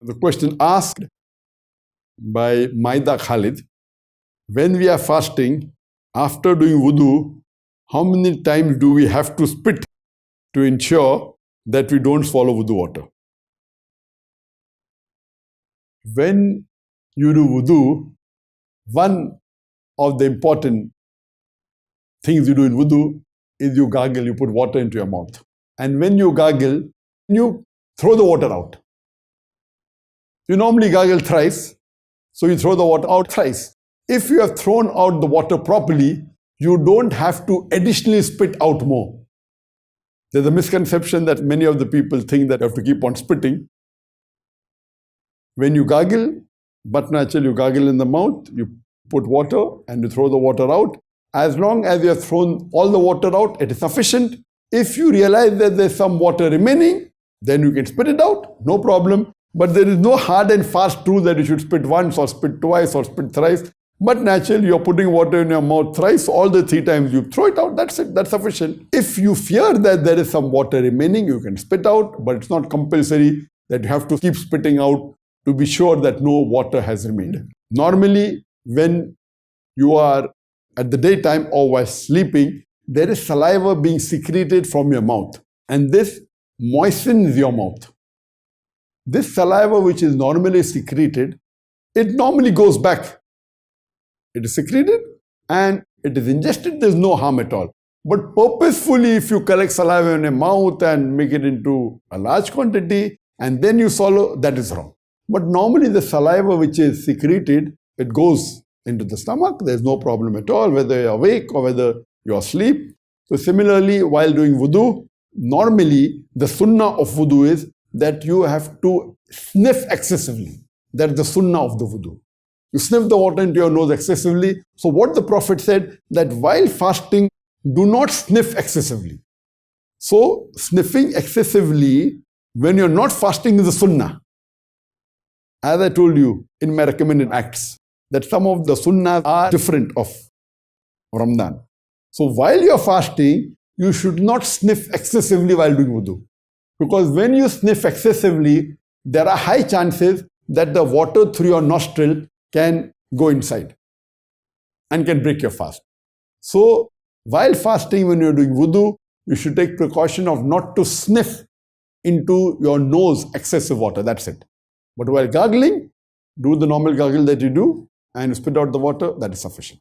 The question asked by Maida Khalid, when we are fasting, after doing wudu, how many times do we have to spit to ensure that we don't swallow wudu water? When you do wudu, one of the important things you do in wudu is you gargle, you put water into your mouth. And when you gargle, you throw the water out. You normally gargle thrice, so you throw the water out thrice. If you have thrown out the water properly, you don't have to additionally spit out more. There's a misconception that many of the people think that you have to keep on spitting. When you gargle, but naturally you gargle in the mouth, you put water and you throw the water out. As long as you have thrown all the water out, it is sufficient. If you realize that there's some water remaining, then you can spit it out, no problem. But there is no hard and fast rule that you should spit once or spit twice or spit thrice. But naturally, you're putting water in your mouth thrice, all the 3 times you throw it out, that's it, that's sufficient. If you fear that there is some water remaining, you can spit out, but it's not compulsory that you have to keep spitting out to be sure that no water has remained. Normally, when you are at the daytime or while sleeping, there is saliva being secreted from your mouth, and this moistens your mouth. This saliva, which is normally secreted, it normally goes back. It is secreted and it is ingested, there's no harm at all. But purposefully, if you collect saliva in your mouth and make it into a large quantity and then you swallow, that is wrong. But normally the saliva which is secreted, it goes into the stomach, there's no problem at all, whether you're awake or whether you're asleep. So similarly, while doing wudu, normally the sunnah of wudu is that you have to sniff excessively. That's the sunnah of the wudu. You sniff the water into your nose excessively. So what the Prophet said, that while fasting, do not sniff excessively. So sniffing excessively when you're not fasting is a sunnah. As I told you in my recommended acts, that some of the sunnahs are different of Ramadan. So while you're fasting, you should not sniff excessively while doing wudu. Because when you sniff excessively, there are high chances that the water through your nostril can go inside and can break your fast. So while fasting, when you're doing wudu, you should take precaution of not to sniff into your nose excessive water, that's it. But while gargling, do the normal gargle that you do and spit out the water, that is sufficient.